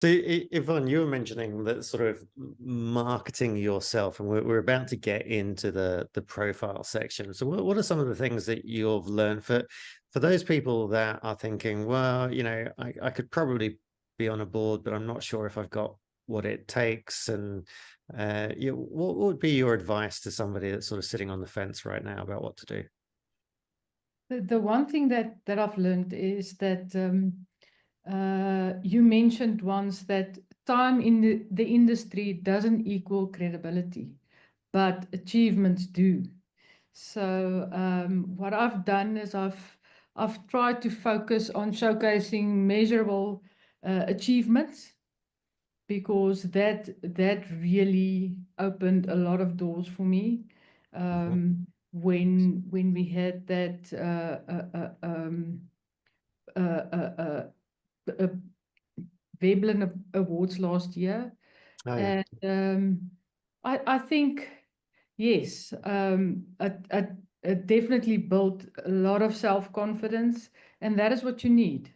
So, Yvonne, you were mentioning that sort of marketing yourself, and we're about to get into the profile section. So, what are some of the things that you've learned for those people that are thinking, well, I could probably be on a board, but I'm not sure if I've got what it takes. And what would be your advice to somebody that's sort of sitting on the fence right now about what to do? The one thing that I've learned is that you mentioned once that time in the industry doesn't equal credibility, but achievements do. So what I've done is I've tried to focus on showcasing measurable achievements, because that really opened a lot of doors for me. Mhm. When we had that uh, uh, uh, Veblen Awards last year. Oh, yeah. And I think, yes, it definitely built a lot of self-confidence, and that is what you need.